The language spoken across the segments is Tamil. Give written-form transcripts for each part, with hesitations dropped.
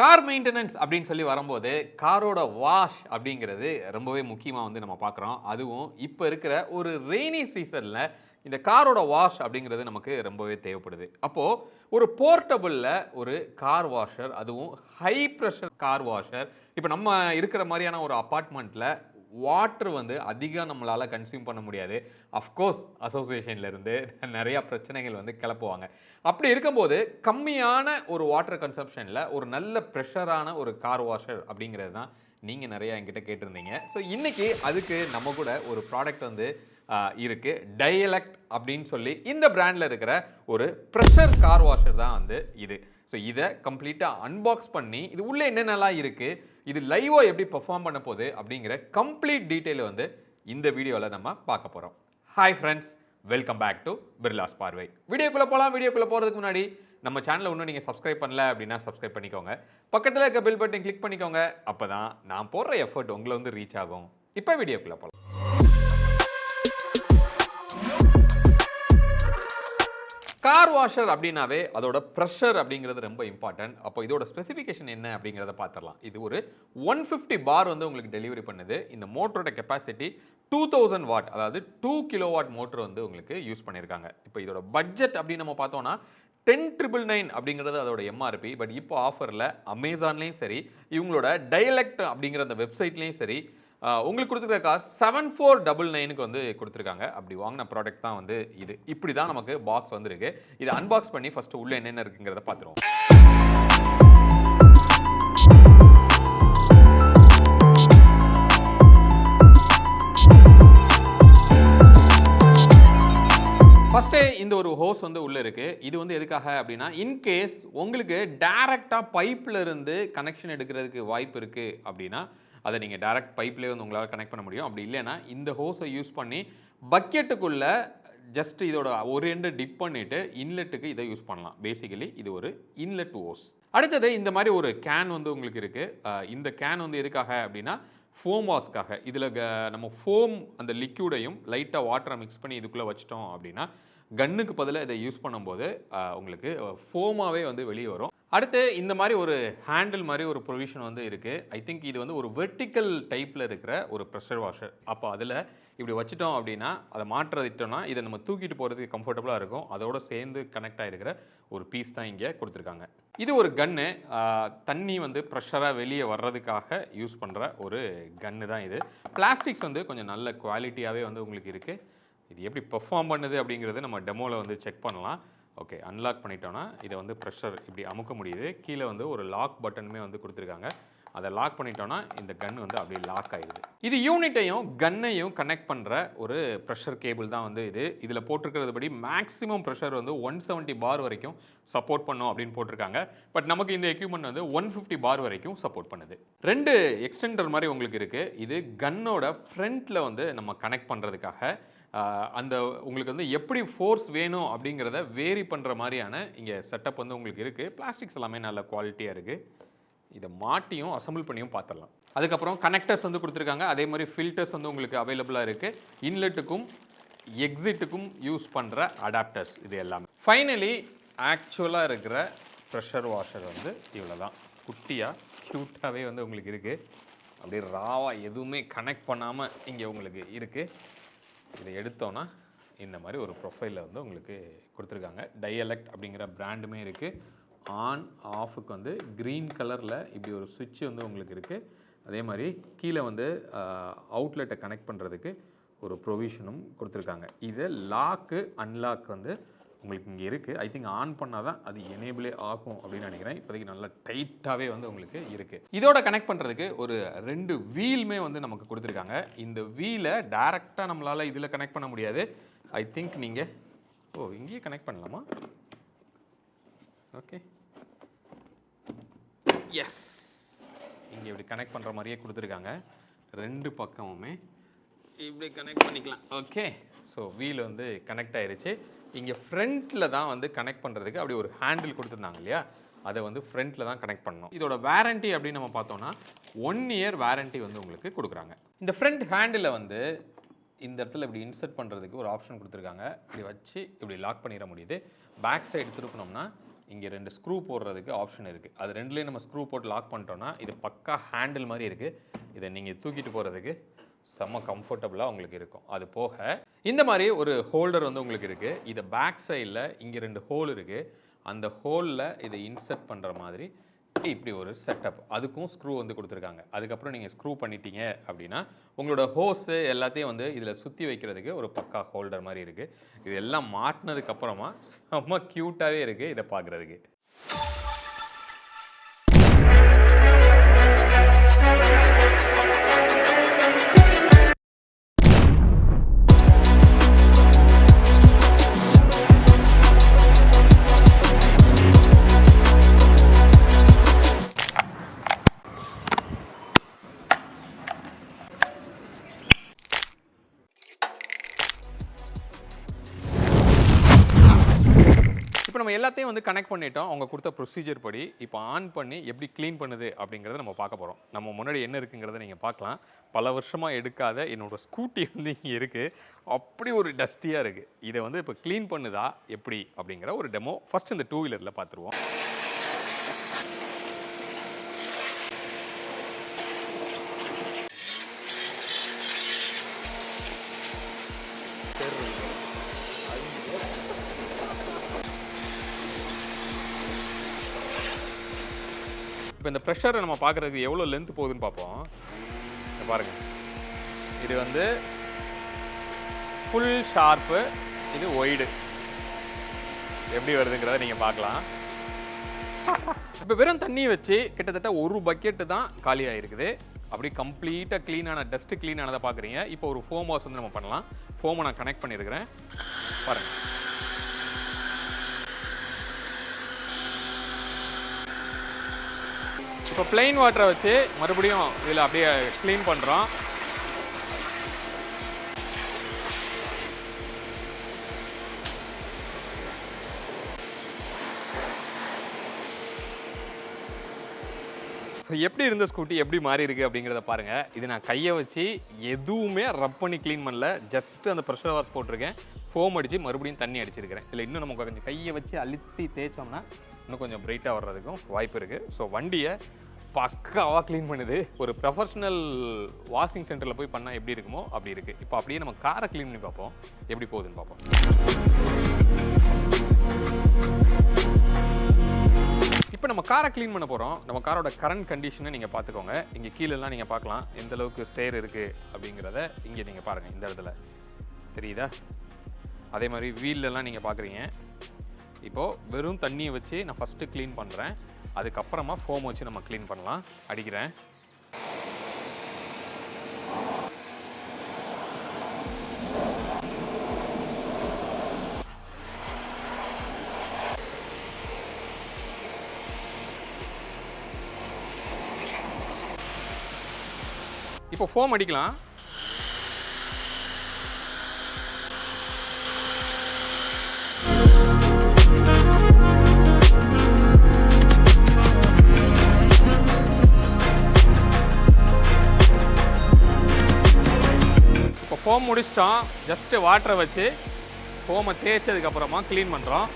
கார் மெயின்டெனன்ஸ் அப்படின்னு சொல்லி வரும்போது காரோட வாஷ் அப்படிங்கிறது ரொம்பவே முக்கியமாக வந்து நம்ம பார்க்குறோம். அதுவும் இப்போ இருக்கிற ஒரு ரெய்னி சீசனில் இந்த காரோட வாஷ் அப்படிங்கிறது நமக்கு ரொம்பவே தேவைப்படுது. அப்போது ஒரு போர்ட்டபுளில் ஒரு கார் வாஷர், அதுவும் ஹை ப்ரெஷர் கார் வாஷர், இப்போ நம்ம இருக்கிற மாதிரியான ஒரு அப்பார்ட்மெண்ட்டில் வாட்டர் வந்து அதிகம் நம்மளால் கன்சியூம் பண்ண முடியாது. அஃப்கோர்ஸ் அசோசியேஷன்லேருந்து நிறையா பிரச்சனைகள் வந்து கிளப்புவாங்க. அப்படி இருக்கும்போது கம்மியான ஒரு வாட்டர் கன்சப்ஷனில் ஒரு நல்ல ப்ரெஷரான ஒரு கார் வாஷர் அப்படிங்கிறது தான் நீங்கள் நிறையா என்கிட்ட கேட்டிருந்தீங்க. ஸோ இன்றைக்கி அதுக்கு நம்ம கூட ஒரு ப்ராடக்ட் வந்து இருக்குது. டைஎலக்ட் அப்படின்னு சொல்லி இந்த பிராண்டில் இருக்கிற ஒரு ப்ரெஷர் கார் வாஷர் தான் வந்து இது. ஸோ இதை கம்ப்ளீட்டாக அன்பாக்ஸ் பண்ணி இது உள்ளே என்னென்னலாம் இருக்குது, இது லைவாக எப்படி பெர்ஃபார்ம் பண்ண போகுது அப்படிங்கிற கம்ப்ளீட் டீட்டெயில் வந்து இந்த வீடியோவில் நம்ம பார்க்க போகிறோம். Hi friends, welcome back to Birla's பார்வை. வீடியோக்குள்ளே போகலாம். வீடியோக்குள்ளே போகிறதுக்கு முன்னாடி நம்ம சேனலை இன்னும் நீங்கள் சப்ஸ்கிரைப் பண்ணல அப்படின்னா சப்ஸ்கிரைப் பண்ணிக்கோங்க. பக்கத்தில் இருக்க பெல் பட்டன் கிளிக் பண்ணிக்கோங்க. அப்போ தான் நான் போடுற எஃபர்ட் உங்களை வந்து ரீச் ஆகும். இப்போ வீடியோக்குள்ளே போகலாம். கார் வாஷர் அப்படின்னாவே அதோட ப்ரெஷர் அப்படிங்கிறது ரொம்ப இம்பார்ட்டன்ட். அப்போ இதோட ஸ்பெசிஃபிகேஷன் என்ன அப்படிங்கிறத பார்த்துடலாம். இது ஒரு 150 பார் வந்து உங்களுக்கு டெலிவரி பண்ணுது. இந்த மோட்டரோட கெப்பாசிட்டி 2000 வாட், அதாவது 2 கிலோவாட் மோட்டர் வந்து உங்களுக்கு யூஸ் பண்ணியிருக்காங்க. இப்போ இதோட பட்ஜெட் அப்படின்னு நம்ம பார்த்தோம்னா 10,999 அப்படிங்கிறது அதோட எம்ஆர்பி. பட் இப்போ ஆஃபரில் அமேசான்லேயும் சரி, இவங்களோட டைஎலக்ட் அப்படிங்கிற அந்த வெப்சைட்லேயும் சரி, உங்களுக்கு கொடுத்துருக்க காசு 7499க்கு வந்து கொடுத்துருக்காங்க. அப்படி வாங்கின ப்ராடக்ட் தான் வந்து இது. இப்படி தான் நமக்கு பாக்ஸ் வந்துருக்கு. இதை அன்பாக்ஸ் பண்ணி ஃபஸ்ட்டு உள்ளே என்னென்ன இருக்குங்கிறத பார்த்துருவோம். ஃபஸ்ட்டே இந்த ஒரு ஹோஸ் வந்து உள்ளே இருக்குது. இது வந்து எதுக்காக அப்படின்னா, இன்கேஸ் உங்களுக்கு டைரெக்டாக பைப்பில் இருந்து கனெக்ஷன் எடுக்கிறதுக்கு வாய்ப்பு இருக்குது அப்படின்னா அதை நீங்கள் டைரக்ட் பைப்லேயே வந்து உங்களால் கனெக்ட் பண்ண முடியும். அப்படி இல்லைன்னா இந்த ஹோஸை யூஸ் பண்ணி பக்கெட்டுக்குள்ளே ஜஸ்ட் இதோட ஒரு எண்டை டிப் பண்ணிவிட்டு இன்லெட்டுக்கு இதை யூஸ் பண்ணலாம். பேசிக்கலி இது ஒரு இன்லெட் ஹோஸ். அடுத்தது இந்த மாதிரி ஒரு கேன் வந்து உங்களுக்கு இருக்குது. இந்த கேன் வந்து எதுக்காக அப்படின்னா ஃபோம் வாஷ்க்காக. இதில் நம்ம ஃபோம் அந்த லிக்யூடையும் லைட்டாக வாட்டரை மிக்ஸ் பண்ணி இதுக்குள்ளே வச்சிட்டோம் அப்படின்னா கன்னுக்கு பதிலாக இதை யூஸ் பண்ணும்போது உங்களுக்கு ஃபோமாகவே வந்து வெளியே வரும். அடுத்து இந்த மாதிரி ஒரு ஹேண்டில் மாதிரி ஒரு ப்ரொவிஷன் வந்து இருக்குது. ஐ திங்க் இது வந்து ஒரு வெர்டிக்கல் டைப்பில் இருக்கிற ஒரு ப்ரெஷர் வாஷர். அப்போ அதில் இப்படி வச்சுட்டோம் அப்படின்னா அதை மாற்றுறதுட்டோம்னா இதை நம்ம தூக்கிட்டு போகிறதுக்கு கம்ஃபர்டபுளாக இருக்கும். அதோடு சேர்ந்து கனெக்ட் ஆகிருக்கிற ஒரு பீஸ் தான் இங்கே கொடுத்துருக்காங்க. இது ஒரு கன்னு. தண்ணி வந்து ப்ரெஷராக வெளியே வர்றதுக்காக யூஸ் பண்ணுற ஒரு கன்னு தான் இது. பிளாஸ்டிக்ஸ் வந்து கொஞ்சம் நல்ல குவாலிட்டியாகவே வந்து உங்களுக்கு இருக்குது. இது எப்படி பெர்ஃபார்ம் பண்ணுது அப்படிங்கிறது நம்ம டெமோவில் வந்து செக் பண்ணலாம். ஓகே, அன்லாக் பண்ணிட்டோன்னா இதை வந்து ப்ரெஷர் இப்படி அமுக்க முடியுது. கீழே வந்து ஒரு லாக் பட்டனுமே வந்து கொடுத்துருக்காங்க. அதை லாக் பண்ணிட்டோன்னா இந்த கன் வந்து அப்படியே லாக் ஆகிடுது. இது யூனிட்டையும் கன்னையும் கனெக்ட் பண்ணுற ஒரு ப்ரெஷர் கேபிள் தான் வந்து இது. இதில் போட்டிருக்கிறதுபடி மேக்ஸிமம் ப்ரெஷர் வந்து 170 பார் வரைக்கும் சப்போர்ட் பண்ணும் அப்படின்னு போட்டிருக்காங்க. பட் நமக்கு இந்த எக்யூப்மெண்ட் வந்து 150 பார் வரைக்கும் சப்போர்ட் பண்ணுது. 2 எக்ஸ்டெண்டர் மாதிரி உங்களுக்கு இருக்குது. இது கன்னோட ஃப்ரண்ட்டில் வந்து நம்ம கனெக்ட் பண்ணுறதுக்காக அந்த உங்களுக்கு வந்து எப்படி ஃபோர்ஸ் வேணும் அப்படிங்கிறத வேரி பண்ணுற மாதிரியான இங்கே செட்டப் வந்து உங்களுக்கு இருக்குது. பிளாஸ்டிக்ஸ் எல்லாமே நல்ல குவாலிட்டியாக இருக்குது. இதை மாட்டியும் அசம்பிள் பண்ணியும் பார்த்துடலாம். அதுக்கப்புறம் கனெக்டர்ஸ் வந்து கொடுத்துருக்காங்க. அதே மாதிரி ஃபில்டர்ஸ் வந்து உங்களுக்கு அவைலபிளாக இருக்குது. இன்லெட்டுக்கும் எக்ஸிட்டுக்கும் யூஸ் பண்ணுற அடாப்டர்ஸ் இது எல்லாமே. ஃபைனலி ஆக்சுவலாக இருக்கிற ப்ரெஷர் வாஷர் வந்து இவ்வளோ தான். குட்டியாக க்யூட்டாகவே வந்து உங்களுக்கு இருக்குது. அப்படியே ராவாக எதுவுமே கனெக்ட் பண்ணாமல் இங்கே உங்களுக்கு இருக்குது. இதை எடுத்தோன்னா இந்த மாதிரி ஒரு ப்ரொஃபைலில் வந்து உங்களுக்கு கொடுத்துருக்காங்க. டைஎலக்ட் அப்படிங்கிற பிராண்டுமே இருக்குது. ஆன் ஆஃபுக்கு வந்து க்ரீன் கலரில் இப்படி ஒரு சுவிட்ச் வந்து உங்களுக்கு இருக்குது. அதே மாதிரி கீழே வந்து அவுட்லெட்டை கனெக்ட் பண்ணுறதுக்கு ஒரு ப்ரொவிஷனும் கொடுத்துருக்காங்க. இது லாக்கு அன்லாக் வந்து உங்களுக்கு இங்கே இருக்குது. ஐ திங்க் ஆன் பண்ணால் தான் அது எனேபிளே ஆகும் அப்படின்னு நினைக்கிறேன். இப்போதைக்கு நல்லா டைட்டாகவே வந்து உங்களுக்கு இருக்குது. இதோட கனெக்ட் பண்ணுறதுக்கு ஒரு 2 வீலுமே வந்து நமக்கு கொடுத்துருக்காங்க. இந்த வீலை டைரெக்டாக நம்மளால் இதில் கனெக்ட் பண்ண முடியாது. ஐ திங்க் நீங்கள் இங்கேயே கனெக்ட் பண்ணலாமா? ஓகே, எஸ், இங்கே இப்படி கனெக்ட் பண்ணுற மாதிரியே கொடுத்துருக்காங்க. 2 பக்கமுமே இப்படி கனெக்ட் பண்ணிக்கலாம். ஓகே, ஸோ வீல் வந்து கனெக்ட் ஆயிருச்சு. இங்கே ஃப்ரண்ட்டில் தான் வந்து கனெக்ட் பண்ணுறதுக்கு அப்படி ஒரு ஹேண்டில் கொடுத்துருந்தாங்க இல்லையா, அதை வந்து ஃப்ரண்ட்டில் தான் கனெக்ட் பண்ணணும். இதோட வாரண்ட்டி அப்படின்னு நம்ம பார்த்தோன்னா 1 இயர் வாரண்ட்டி வந்து உங்களுக்கு கொடுக்குறாங்க. இந்த ஃப்ரண்ட் ஹேண்டில் வந்து இந்த இடத்துல இப்படி இன்சர்ட் பண்ணுறதுக்கு ஒரு ஆப்ஷன் கொடுத்துருக்காங்க. இப்படி வச்சு இப்படி லாக் பண்ணிட முடியுது. பேக் சைடு திருப்பினோம்னா இங்கே 2 ஸ்க்ரூ போடுறதுக்கு ஆப்ஷன் இருக்குது. அது ரெண்டுலேயும் நம்ம ஸ்க்ரூ போட்டு லாக் பண்ணிட்டோம்னா இது பக்கா ஹேண்டில் மாதிரி இருக்குது. இதை நீங்கள் தூக்கிட்டு போகிறதுக்கு செம்ம கம்ஃபர்டபுளாக உங்களுக்கு இருக்கும். அது போக இந்த மாதிரி ஒரு ஹோல்டர் வந்து உங்களுக்கு இருக்குது. இதை பேக் சைடில் இங்கே 2 ஹோல் இருக்குது. அந்த ஹோலில் இதை இன்சர்ட் பண்ணுற மாதிரி இப்படி ஒரு செட்டப், அதுக்கும் ஸ்க்ரூ வந்து கொடுத்துருக்காங்க. அதுக்கப்புறம் நீங்கள் ஸ்க்ரூ பண்ணிட்டீங்க அப்படின்னா உங்களோட ஹோஸு எல்லாத்தையும் வந்து இதில் சுற்றி வைக்கிறதுக்கு ஒரு பக்கா ஹோல்டர் மாதிரி இருக்குது. இது எல்லாம் மாட்டினதுக்கப்புறமா செம்ம க்யூட்டாகவே இருக்குது இதை பார்க்குறதுக்கு. இப்போ நம்ம எல்லாத்தையும் வந்து கனெக்ட் பண்ணிட்டோம் அவங்க கொடுத்த ப்ரொசீஜர் படி. இப்போ ஆன் பண்ணி எப்படி க்ளீன் பண்ணுது அப்படிங்கிறத நம்ம பார்க்க போகிறோம். நம்ம முன்னாடி என்ன இருக்குங்கிறத நீங்கள் பார்க்கலாம். பல வருஷமாக எடுக்காத என்னோடய ஸ்கூட்டி வந்து இங்கே இருக்குது. அப்படி ஒரு டஸ்டியாக இருக்குது. இதை வந்து இப்போ க்ளீன் பண்ணுதா எப்படி அப்படிங்கிற ஒரு டெமோ ஃபஸ்ட் இந்த 2 வீலரில் பார்த்துருவோம். இப்போ இந்த ப்ரெஷரை நம்ம பார்க்குறதுக்கு எவ்வளோ லென்த் போகுதுன்னு பார்ப்போம். பாருங்கள், இது வந்து ஃபுல் ஷார்ப்பு, இது ஒய்டு. எப்படி வருதுங்கிறத நீங்கள் பார்க்கலாம். இப்போ வெறும் தண்ணி வச்சு கிட்டத்தட்ட ஒரு பக்கெட்டு தான் காலி ஆகிருக்குது. அப்படி கம்ப்ளீட்டாக க்ளீனான டஸ்ட்டு க்ளீன் ஆனதை பார்க்குறீங்க. இப்போ ஒரு ஃபோம் வாஷ் வந்து நம்ம பண்ணலாம். ஃபோமை நான் கனெக்ட் பண்ணியிருக்கிறேன் பாருங்கள். இப்போ பிளெயின் வாட்டரை வச்சு மறுபடியும் இதில் அப்படியே க்ளீன் பண்ணுறோம். ஸோ எப்படி இருந்த ஸ்கூட்டி எப்படி மாறி இருக்குது அப்படிங்கிறத பாருங்கள். இது நான் கையை வச்சு எதுவுமே ரப் பண்ணி க்ளீன் பண்ணல. ஜஸ்ட்டு அந்த ப்ரெஷர் வாஷ் போட்டிருக்கேன், ஃபோம் அடித்து மறுபடியும் தண்ணி அடிச்சிருக்கிறேன். இல்லை இன்னும் நம்ம கொஞ்சம் கையை வச்சு அழுத்தி தேய்ச்சோம்னா இன்னும் கொஞ்சம் பிரைட்டாக வர்றதுக்கும் வாய்ப்பு இருக்குது. ஸோ வண்டியை பக்காவாக க்ளீன் பண்ணுது. ஒரு ப்ரொஃபஷ்னல் வாஷிங் சென்டரில் போய் பண்ணால் எப்படி இருக்குமோ அப்படி இருக்குது. இப்போ அப்படியே நம்ம காரை க்ளீன் பண்ணி பார்ப்போம், எப்படி போகுதுன்னு பார்ப்போம். இப்போ நம்ம காரை க்ளீன் பண்ண போகிறோம். நம்ம காரோட கரண்ட் கண்டிஷனை நீங்கள் பார்த்துக்கோங்க. இங்கே கீழெல்லாம் நீங்கள் பார்க்கலாம் எந்த அளவுக்கு சேர் இருக்குது அப்படிங்கிறத. இங்கே நீங்கள் பாருங்கள், இந்த இடத்துல தெரியுதா? அதே மாதிரி வீலெல்லாம் நீங்கள் பார்க்குறீங்க. இப்போது வெறும் தண்ணியை வச்சு நான் ஃபஸ்ட்டு க்ளீன் பண்ணுறேன். அதுக்கப்புறமா ஃபோம் வச்சு நம்ம க்ளீன் பண்ணலாம். அடிக்கிறேன். இப்போ ஃபோம் அடிக்கலாம். இப்போ ஃபோம் முடிச்சிட்டோம். ஜஸ்ட்டு வாட்டரை வச்சு ஃபோமை தேய்ச்சதுக்கப்புறமா க்ளீன் பண்ணுறோம்.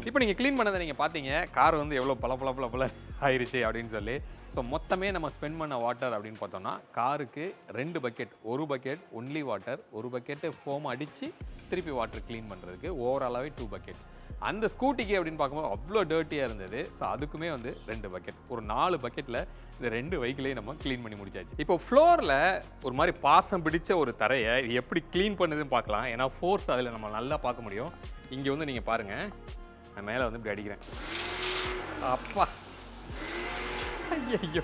இப்போ நீங்கள் க்ளீன் பண்ணதை நீங்கள் பார்த்தீங்க, கார் வந்து எவ்வளோ பல ஆயிடுச்சு அப்படின்னு சொல்லி. ஸோ மொத்தமே நம்ம ஸ்பெண்ட் பண்ண வாட்டர் அப்படின்னு பார்த்தோம்னா காருக்கு 2 பக்கெட், ஒரு பக்கெட் ஒன்லி வாட்டர், ஒரு பக்கெட்டு ஃபோம் அடித்து திருப்பி வாட்டர் க்ளீன் பண்ணுறதுக்கு ஓவராலாகவே 2 பக்கெட்ஸ். அந்த ஸ்கூட்டிக்கு அப்படின்னு பார்க்கும்போது அவ்வளோ டர்ட்டியாக இருந்தது. ஸோ அதுக்குமே வந்து 2 பக்கெட், ஒரு 4 பக்கெட்டில் இந்த 2 வெஹிக்கிளையும் நம்ம க்ளீன் பண்ணி முடிச்சாச்சு. இப்போ ஃப்ளோரில் ஒரு மாதிரி பாசம் பிடிச்ச ஒரு தரையை எப்படி க்ளீன் பண்ணுதுன்னு பார்க்கலாம். ஏன்னா ஃபோர்ஸ் அதில் நம்ம நல்லா பார்க்க முடியும். இங்கே வந்து நீங்கள் பாருங்கள், நான் மேலே வந்து இப்படி அடிக்கிறேன். அப்பா, ஐயோ,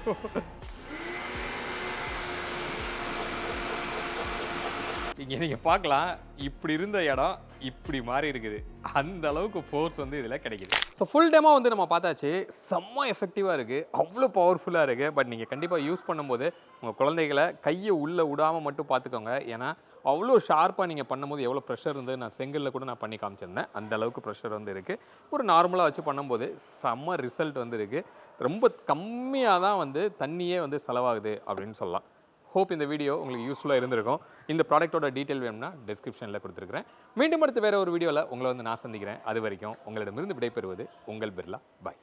இங்கே நீங்கள் பார்க்கலாம், இப்படி இருந்த இடம் இப்படி மாறி இருக்குது. அந்த அளவுக்கு ஃபோர்ஸ் வந்து இதில் கிடைக்குது. ஸோ ஃபுல் டேமோ வந்து நம்ம பார்த்தாச்சு. செம்ம எஃபெக்டிவாக இருக்குது, அவ்வளோ பவர்ஃபுல்லாக இருக்குது. பட் நீங்கள் கண்டிப்பாக யூஸ் பண்ணும்போது உங்கள் குழந்தைகளை கையை உள்ளே விடாமல் மட்டும் பார்த்துக்கோங்க. ஏன்னா அவ்வளோ ஷார்ப்பாக நீங்கள் பண்ணும்போது எவ்வளோ ப்ரெஷர் இருந்து நான் செங்கலில் கூட நான் பண்ணி காமிச்சிருந்தேன். அந்த அளவுக்கு ப்ரெஷர் வந்து இருக்குது. ஒரு நார்மலாக வச்சு பண்ணும்போது செம்ம ரிசல்ட் வந்து இருக்குது. ரொம்ப கம்மியாக தான் வந்து தண்ணியே வந்து செலவாகுது அப்படின்னு சொல்லலாம். ஹோப் இந்த வீடியோ உங்களுக்கு யூஸ்ஃபுல்லாக இருந்திருக்கும். இந்த ப்ராடக்ட்டோட டீட்டெயில் வேணும்னா டிஸ்கிரிப்ஷனில் கொடுத்துருக்கிறேன். மீண்டும் அடுத்து வேறு ஒரு வீடியோவில் உங்களை வந்து நான் சந்திக்கிறேன். அது வரைக்கும் உங்களிடமிருந்து விடைபெறுவது உங்கள் பிர்லா. பாய்.